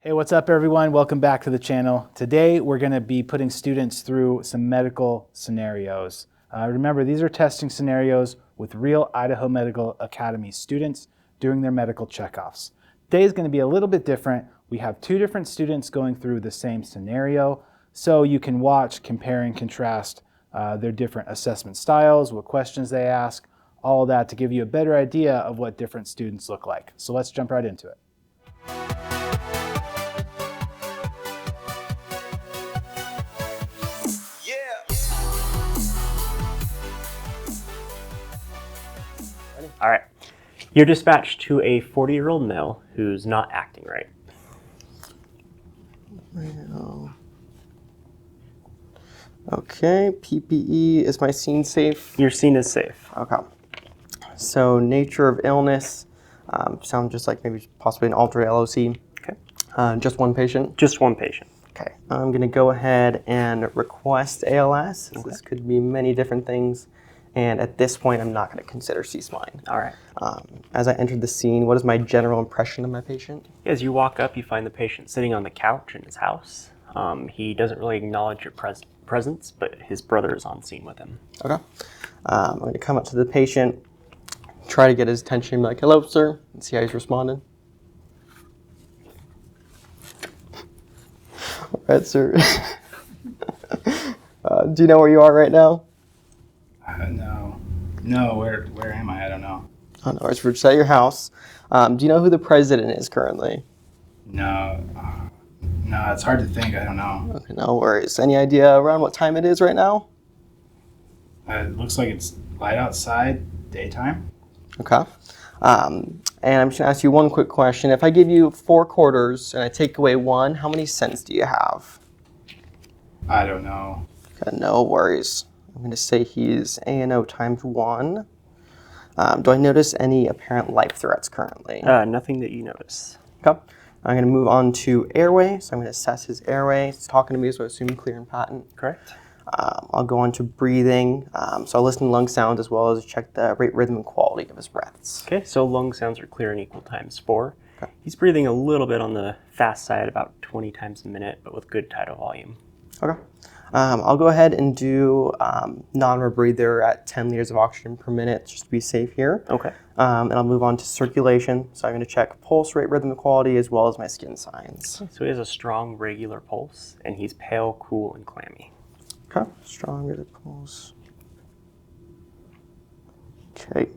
Hey, what's up everyone? Welcome back to the channel. Today we're going to be putting students through some medical scenarios. Remember, these are testing scenarios with real Idaho Medical Academy students doing their medical checkoffs. Today is going to be a little bit different. We have two different students going through the same scenario, so you can watch, compare and contrast their different assessment styles, what questions they ask, all of that to give you a better idea of what different students look like. So let's jump right into it. All right. You're dispatched to a 40-year-old male who's not acting right. Okay, PPE, is my scene safe? Your scene is safe. Okay. So nature of illness, sounds just like maybe possibly an altered LOC. Okay. Just one patient? Just one patient. Okay. I'm going to go ahead and request ALS. Okay. This could be many different things. And at this point, I'm not going to consider C-spine. All right. As I entered the scene, what is my general impression of my patient? As you walk up, you find the patient sitting on the couch in his house. He doesn't really acknowledge your presence, but his brother is on scene with him. Okay. I'm going to come up to the patient, try to get his attention, be like, "Hello, sir," and see how he's responding. All right, sir. Do you know where you are right now? No, where am I? I don't know. Oh, no, we're just at your house. Do you know who the president is currently? No, it's hard to think. I don't know. Okay, no worries. Any idea around what time it is right now? It looks like it's light outside, daytime. Okay. And I'm just going to ask you one quick question. If I give you 4 quarters and I take away 1, how many cents do you have? I don't know. Okay, no worries. I'm going to say he's A&O times 1. Do I notice any apparent life threats currently? Nothing that you notice. Okay. I'm going to move on to airway. So I'm going to assess his airway. He's talking to me, so I assume clear and patent. Correct. I'll go on to breathing. So I'll listen to lung sounds as well as check the rate, rhythm, and quality of his breaths. Okay, so lung sounds are clear and equal times 4. Okay. He's breathing a little bit on the fast side, about 20 times a minute, but with good tidal volume. Okay. I'll go ahead and do non-rebreather at 10 liters of oxygen per minute, just to be safe here. Okay. And I'll move on to circulation. So I'm going to check pulse rate, rhythm, and quality, as well as my skin signs. So he has a strong, regular pulse, and he's pale, cool, and clammy. Okay. Strong rate pulse. Okay.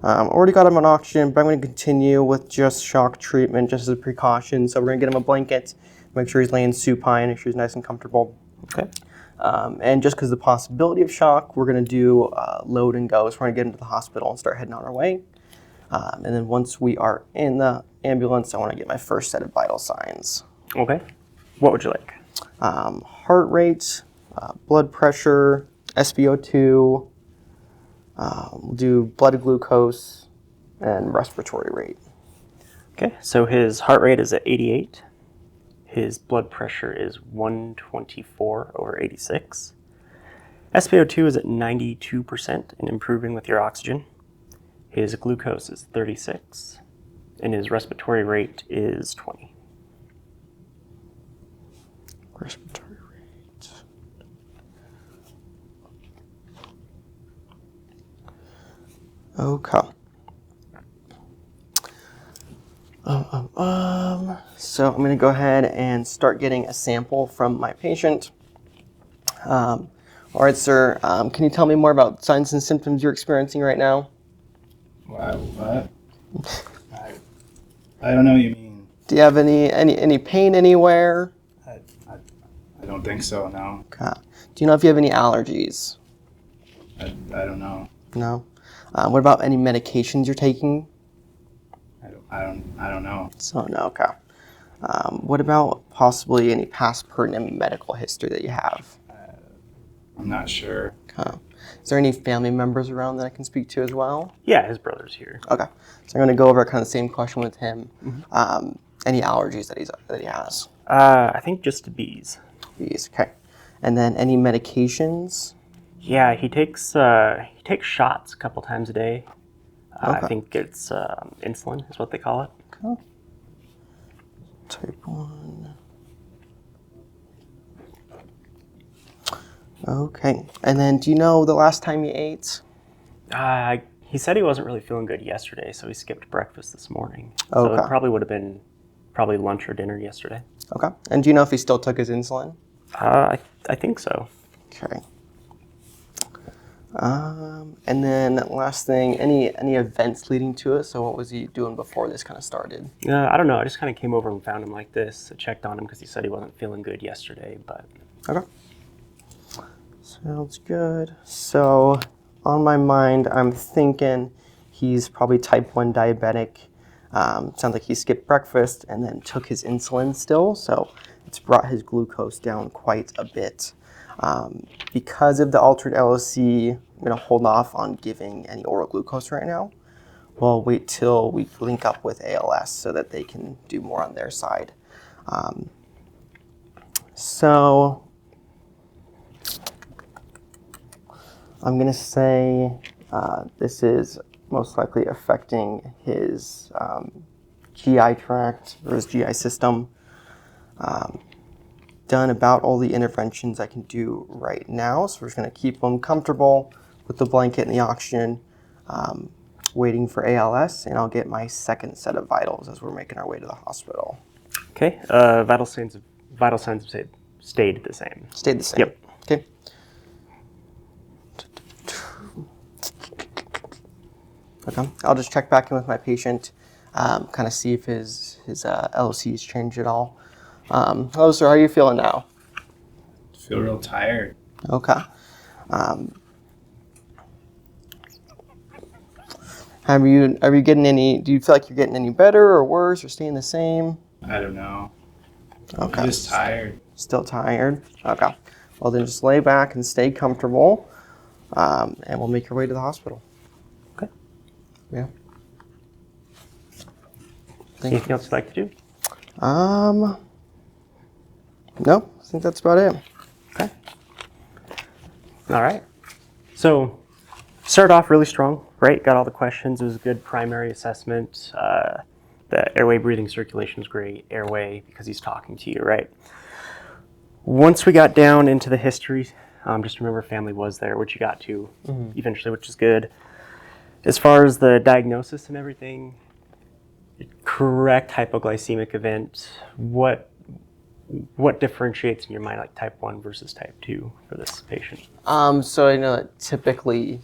Already got him on oxygen, but I'm going to continue with just shock treatment, just as a precaution. So we're going to get him a blanket, make sure he's laying supine, make sure he's nice and comfortable. Okay. And just because of the possibility of shock, we're going to do load and go. So we're going to get into the hospital and start heading on our way. And then once we are in the ambulance, I want to get my first set of vital signs. Okay. What would you like? Heart rate, blood pressure, SpO2, we'll do blood glucose, and respiratory rate. Okay, so his heart rate is at 88. His blood pressure is 124/86. SpO2 is at 92% and improving with your oxygen. His glucose is 36, and his respiratory rate is 20. Respiratory rate. Okay. So I'm going to go ahead and start getting a sample from my patient. All right, sir. Can you tell me more about signs and symptoms you're experiencing right now? What? I don't know what you mean. Do you have any pain anywhere? I don't think so, no. Okay. Do you know if you have any allergies? I don't know. No. What about any medications you're taking? I don't know. So no. Okay. What about possibly any past pertinent medical history that you have? I'm not sure. Okay. Is there any family members around that I can speak to as well? Yeah, his brother's here. Okay. So I'm going to go over kind of the same question with him. Mm-hmm. Any allergies that he has? I think just bees. Bees. Okay. And then any medications? Yeah, he takes shots a couple times a day. Okay. I think it's insulin is what they call it. Okay. Type 1. Okay. And then do you know the last time you ate? He said he wasn't really feeling good yesterday, so he skipped breakfast this morning. So Okay. it probably would have been lunch or dinner yesterday. Okay. And do you know if he still took his insulin? I think so. Okay. And then last thing, any events leading to it? So what was he doing before this kind of started? I don't know. I just kind of came over and found him like this. I checked on him because he said he wasn't feeling good yesterday, but... Okay. Sounds good. So on my mind, I'm thinking he's probably type 1 diabetic. Sounds like he skipped breakfast and then took his insulin still. So it's brought his glucose down quite a bit. Because of the altered LOC, I'm going to hold off on giving any oral glucose right now. We'll wait till we link up with ALS so that they can do more on their side. So I'm going to say this is most likely affecting his GI tract or his GI system. Done about all the interventions I can do right now, so we're just going to keep him comfortable with the blanket and the oxygen, waiting for ALS, and I'll get my second set of vitals as we're making our way to the hospital. Okay. Vital signs have stayed the same. Stayed the same? Yep. Okay. Okay. I'll just check back in with my patient, kind of see if his LOC's changed at all. Hello, sir. How are you feeling now? Feel real tired. Okay. Are you getting any? Do you feel like you're getting any better or worse or staying the same? I don't know. Okay. I'm just tired. Still tired. Okay. Well, then just lay back and stay comfortable, and we'll make your way to the hospital. Okay. Yeah. Anything else you'd like to do? No, I think that's about it. Okay. All right. So, started off really strong, right? Got all the questions. It was a good primary assessment. The airway, breathing, circulation was great. Airway, because he's talking to you, right? Once we got down into the history, just remember family was there, which you got to eventually, which is good. As far as the diagnosis and everything, correct hypoglycemic event, what differentiates in your mind like type 1 versus type 2 for this patient? So I know that typically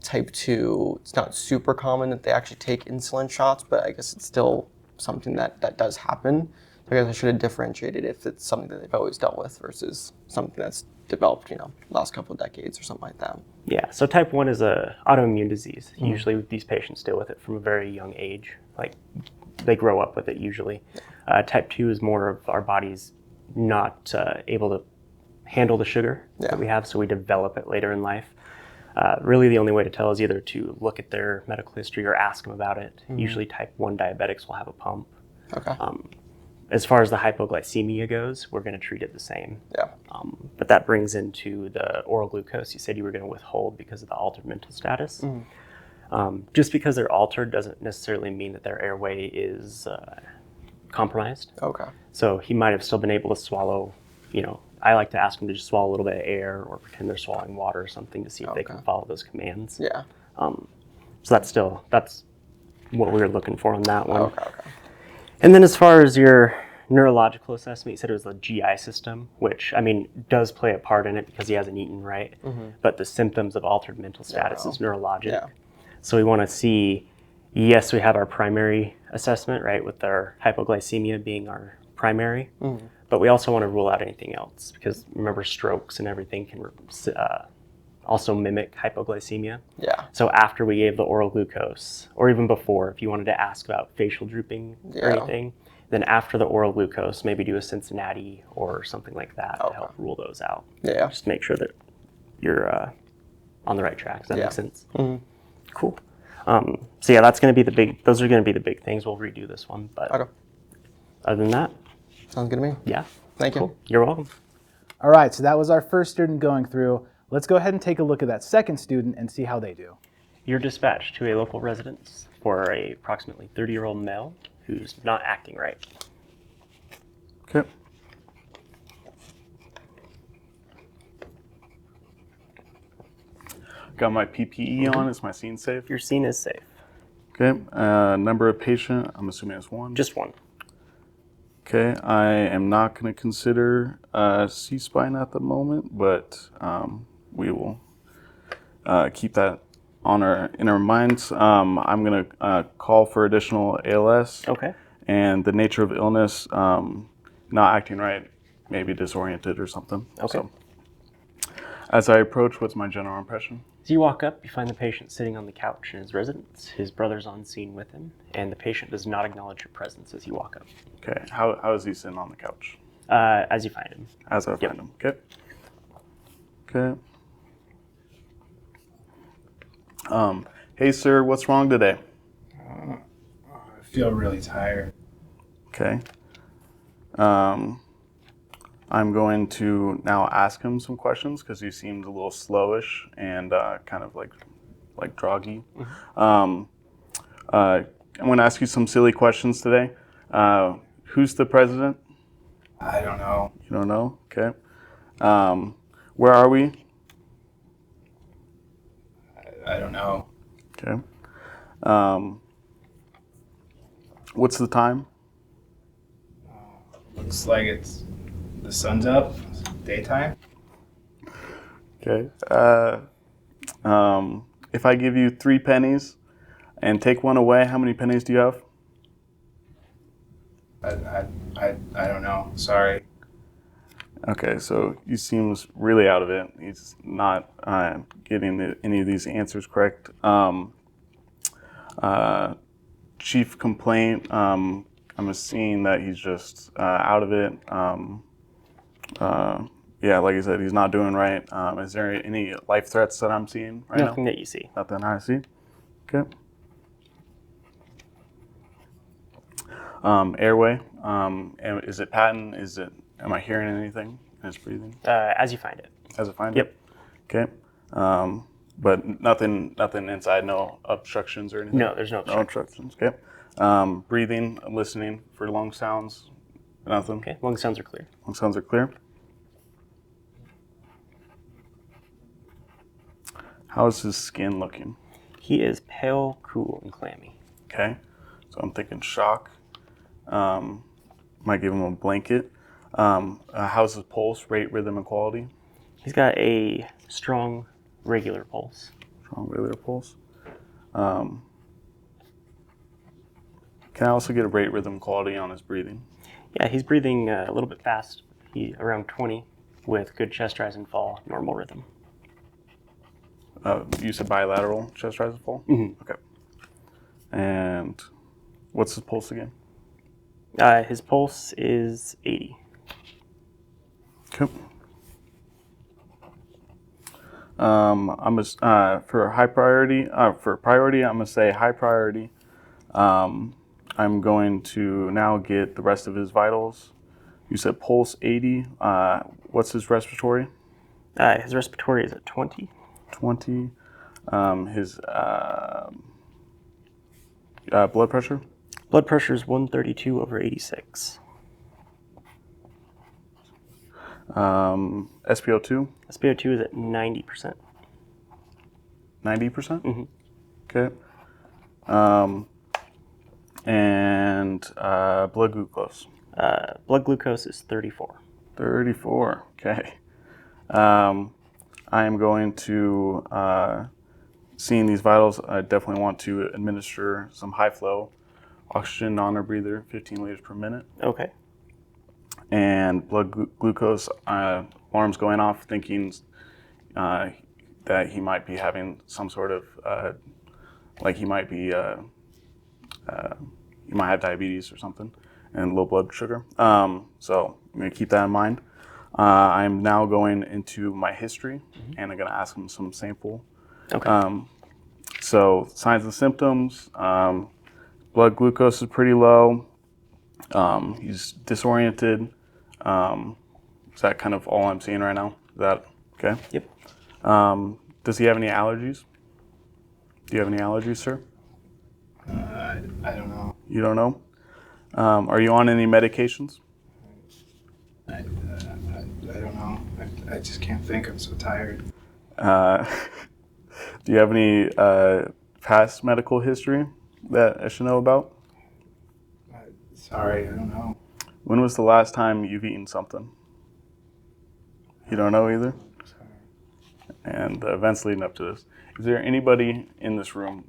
type 2, it's not super common that they actually take insulin shots, but I guess it's still something that does happen. So I guess I should have differentiated if it's something that they've always dealt with versus something that's developed, last couple of decades or something like that. Yeah, so type 1 is a autoimmune disease. Usually these patients deal with it from a very young age. Like, they grow up with it usually. Type 2 is more of our body's not able to handle the sugar that we have, so we develop it later in life. Really the only way to tell is either to look at their medical history or ask them about it. Usually type 1 diabetics will have a pump. Okay. As far as the hypoglycemia goes, we're going to treat it the same. Yeah. But that brings into the oral glucose. You said you were going to withhold because of the altered mental status. Just because they're altered doesn't necessarily mean that their airway is compromised. Okay. So he might have still been able to swallow, I like to ask them to just swallow a little bit of air or pretend they're swallowing water or something to see if they can follow those commands. Yeah. So that's what we were looking for on that one. Okay. And then as far as your neurological assessment, you said it was the GI system, which, does play a part in it because he hasn't eaten right. But the symptoms of altered mental status is neurologic. Yeah. So we want to see, yes, we have our primary assessment, right, with our hypoglycemia being our primary. But we also want to rule out anything else because remember, strokes and everything can also mimic hypoglycemia. Yeah. So after we gave the oral glucose, or even before, if you wanted to ask about facial drooping or anything, then after the oral glucose, maybe do a Cincinnati or something like that to help rule those out. Yeah. Just make sure that you're on the right track. Does that make sense? Cool. So yeah, that's going to be those are going to be the big things. We'll redo this one, but other than that, sounds good to me. Yeah. Thank you. Cool. You're welcome. All right, so that was our first student going through. Let's go ahead and take a look at that second student and see how they do. You're dispatched to a local residence for a approximately 30-year-old male who's not acting right. Got my PPE on. Is my scene safe? Your scene is safe. Okay. Number of patient, I'm assuming it's one. Just one. Okay. I am not going to consider C-spine at the moment, but we will keep that in our minds. I'm going to call for additional ALS. Okay. And the nature of illness, not acting right, maybe disoriented or something. Okay. So, as I approach, what's my general impression? As you walk up, you find the patient sitting on the couch in his residence. His brother's on scene with him, and the patient does not acknowledge your presence as you walk up. Okay. How is he sitting on the couch? As you find him. As I find him. Okay. Okay. Hey, sir, what's wrong today? I feel really tired. Okay. I'm going to now ask him some questions because he seemed a little slowish and kind of like groggy. I'm going to ask you some silly questions today. Who's the president? I don't know. You don't know? Okay. Where are we? I don't know. Okay. What's the time? Looks like the sun's up. It's daytime. Okay. If I give you 3 pennies and take one away, how many pennies do you have? I don't know. Sorry. Okay, so he seems really out of it. He's not getting any of these answers correct. Chief complaint, I'm seeing that he's just out of it. Yeah, like I said, he's not doing right. Is there any life threats that I'm seeing right Nothing now? that you see. Nothing I see. Okay. Airway, is it patent? Am I hearing anything in his breathing? As you find it. As I find Yep. it? Okay. But nothing inside, no obstructions or anything? No, there's no No obstruction. obstructions, okay. Breathing, listening for lung sounds, nothing? Okay, lung sounds are clear. Lung sounds are clear. How is his skin looking? He is pale, cool, and clammy. Okay, so I'm thinking shock. Might give him a blanket. How's his pulse, rate, rhythm, and quality? He's got a strong, regular pulse. Strong, regular pulse. Can I also get a rate, rhythm, quality on his breathing? Yeah, he's breathing a little bit fast. Around 20 with good chest rise and fall, normal rhythm. You said bilateral chest rise and fall? Mm-hmm. Okay. And what's his pulse again? His pulse is 80. Okay. For high priority, for priority, I'm gonna say high priority. I'm going to now get the rest of his vitals. You said pulse 80. What's his respiratory? His respiratory is at 20. 20. His blood pressure? Blood pressure is 132/86. SpO2? SpO2 is at 90%. 90%? Mm-hmm. Okay. And blood glucose? Blood glucose is 34. 34. Okay. I am going to, seeing these vitals, I definitely want to administer some high flow oxygen non-air breather, 15 liters per minute. Okay. And blood glucose, alarms going off, thinking that he might be having some sort of, like he might have diabetes or something, and low blood sugar. So I'm going to keep that in mind. I'm now going into my history, and I'm going to ask him some sample. Okay. So signs and symptoms, blood glucose is pretty low. He's disoriented. Is that kind of all I'm seeing right now? Is that okay? Yep. Does he have any allergies? Do you have any allergies, sir? I don't know. You don't know? Are you on any medications? I don't know. I just can't think. I'm so tired. Do you have any past medical history that I should know about? Sorry, I don't know. When was the last time you've eaten something? You don't know either? Sorry. And the events leading up to this. Is there anybody in this room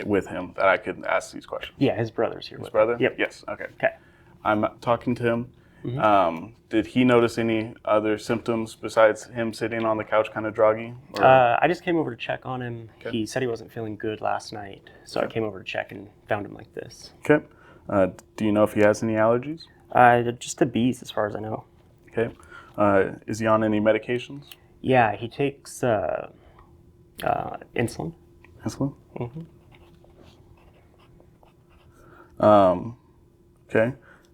with him that I could ask these questions? Yeah, his brother's here. His brother? Yep. Yes, okay. Okay. I'm talking to him. Did he notice any other symptoms besides him sitting on the couch kind of groggy? Or? I just came over to check on him. Okay. He said he wasn't feeling good last night, so I came over to check and found him like this. Okay. Do you know if he has any allergies? Just to bees, as far as I know. Okay. Is he on any medications? Yeah, he takes insulin. Insulin? Mm-hmm. Okay.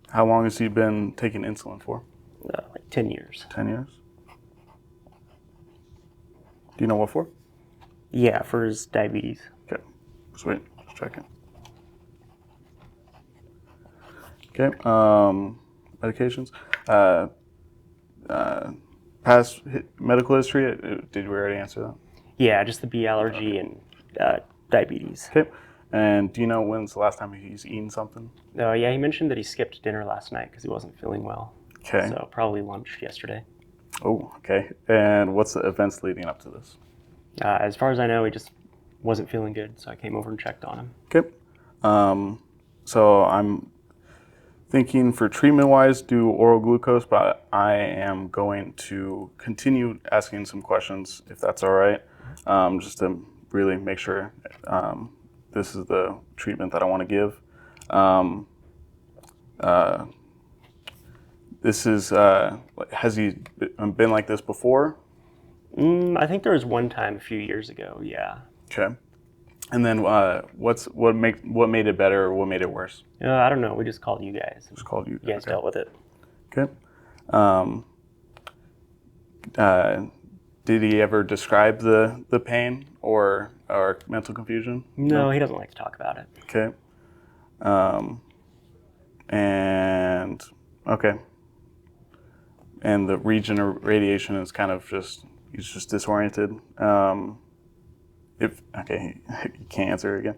How long has he been taking insulin for? Like 10 years. 10 years? Do you know what for? Yeah, for his diabetes. Okay. Sweet. Just checking. Okay. Medications. Past medical history. Did we already answer that? Yeah, just the bee allergy and diabetes. Okay. And do you know when's the last time he's eaten something? Yeah, he mentioned that he skipped dinner last night because he wasn't feeling well. Okay. So probably lunch yesterday. Oh, okay. And what's the events leading up to this? As far as I know, he just wasn't feeling good, so I came over and checked on him. Okay. So I'm thinking for treatment-wise, do oral glucose, but I am going to continue asking some questions, if that's all right, just to really make sure this is the treatment that I want to give. This is, has he been like this before? I think there was one time a few years ago, yeah. Okay. And then what made it better or what made it worse? I don't know, we just called you guys. Just called you. You guys Okay. dealt with it. Okay. Did he ever describe the pain or mental confusion? No, he doesn't like to talk about it. Okay. And okay. And the region of radiation is kind of he's just disoriented. If okay, you can't answer it again.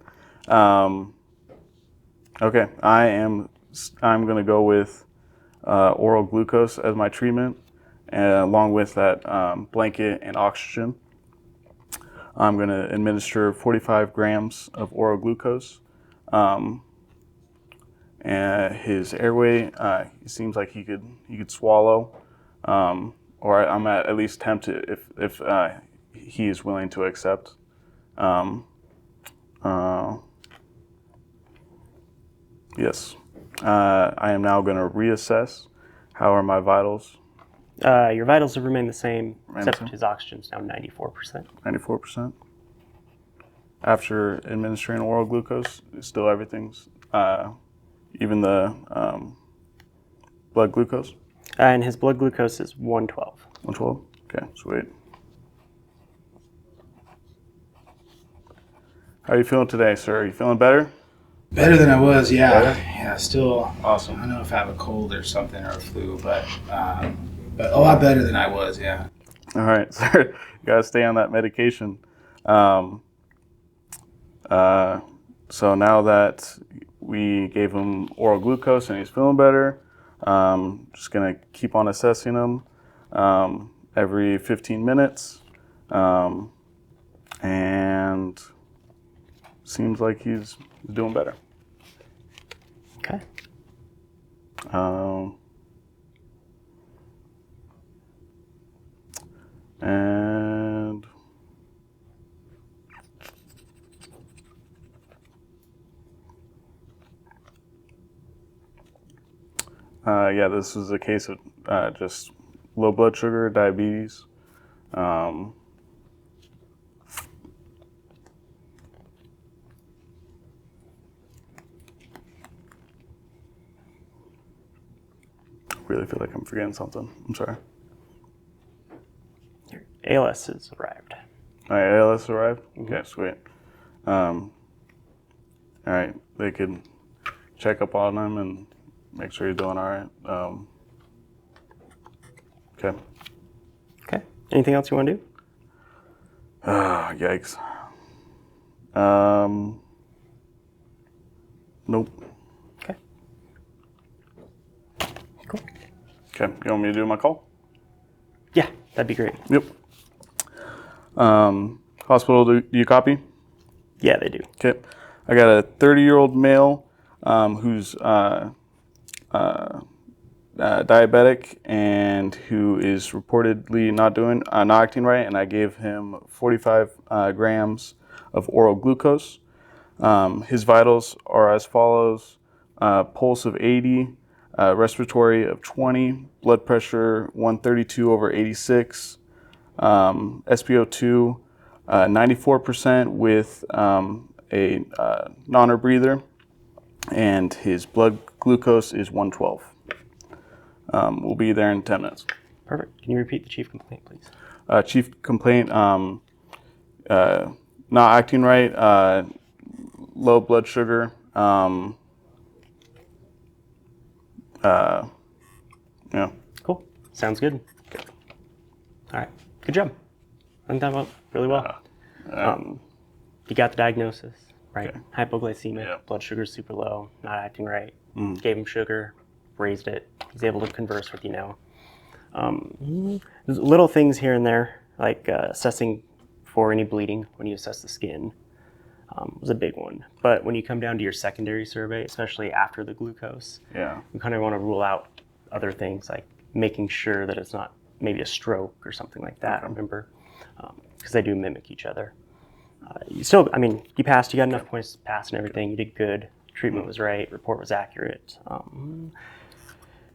Okay, I'm gonna go with oral glucose as my treatment, along with that blanket and oxygen. I'm gonna administer 45 grams of oral glucose. And his airway, it seems like he could swallow, or I'm at least tempted if he is willing to accept. Yes. I am now going to reassess. How are my vitals? Your vitals have remained the same, Remain except the same? his oxygen's now 94%. 94%. After administering oral glucose, still everything's, even the blood glucose? And his blood glucose is 112. 112? Okay, sweet. How are you feeling today, sir? Are you feeling better? Better than I was, yeah. Better? Yeah, still. Awesome. I don't know if I have a cold or something or a flu, but a lot better than I was, yeah. All right, sir. You gotta stay on that medication. So now that we gave him oral glucose and he's feeling better, just gonna keep on assessing him every 15 minutes, and seems like he's doing better. Okay. And yeah, this is a case of just low blood sugar, diabetes. Really feel like I'm forgetting something. I'm sorry. Your ALS has arrived. All right, ALS arrived? Okay, sweet. All right, they could check up on him and make sure he's doing all right. Okay. Okay. Anything else you want to do? Yikes. Nope. Okay. Cool. Okay, you want me to do my call? Yeah, that'd be great. Yep. Hospital, do you copy? Yeah, they do. Okay. I got a 30-year-old male who's diabetic and who is reportedly not acting right, and I gave him 45 grams of oral glucose. His vitals are as follows: pulse of 80, respiratory of 20, blood pressure 132 over 86, SpO2 94% with a non-breather, and his blood glucose is 112. We'll be there in 10 minutes. Perfect. Can you repeat the chief complaint, please? Chief complaint, not acting right, low blood sugar, yeah. Cool. Sounds good. All right. Good job. I think that went really well. You got the diagnosis, right? Okay. Hypoglycemic, Yeah. blood sugar's super low, not acting right. Gave him sugar, raised it. He's able to converse with you now. There's little things here and there, like assessing for any bleeding when you assess the skin was a big one. But when you come down to your secondary survey, especially after the glucose, Yeah. you kind of want to rule out other things like making sure that it's not maybe a stroke or something like that, remember? Because they do mimic each other. You still, I mean, you passed, you got enough points to pass and everything, you did good, treatment was right, report was accurate.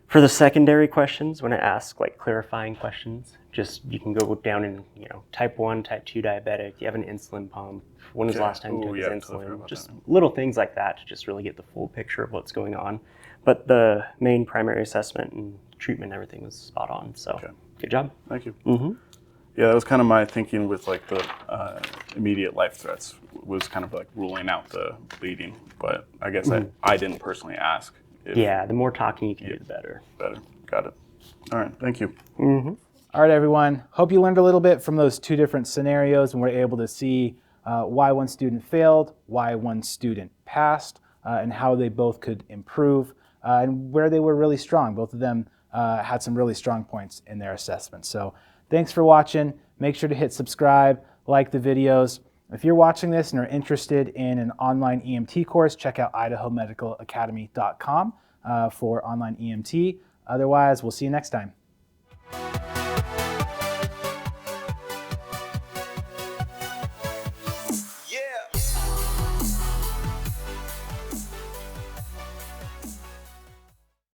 For the secondary questions, when I ask like clarifying questions, just you can go down and, you know, type 1, type 2 diabetic, you have an insulin pump, when was the last time you took his insulin? Just little things like that to just really get the full picture of what's going on. But the main primary assessment and treatment and everything was spot on, so good job. Thank you. Yeah, that was kind of my thinking with like the immediate life threats was kind of like ruling out the bleeding, but I guess I didn't personally ask. Yeah, the more talking you can do, the better. Better. Got it. All right. Thank you. All right, everyone. Hope you learned a little bit from those two different scenarios and were able to see why one student failed, why one student passed, and how they both could improve, and where they were really strong. Both of them had some really strong points in their assessment. So thanks for watching. Make sure to hit subscribe, like the videos. If you're watching this and are interested in an online EMT course, check out IdahoMedicalAcademy.com for online EMT. Otherwise, we'll see you next time.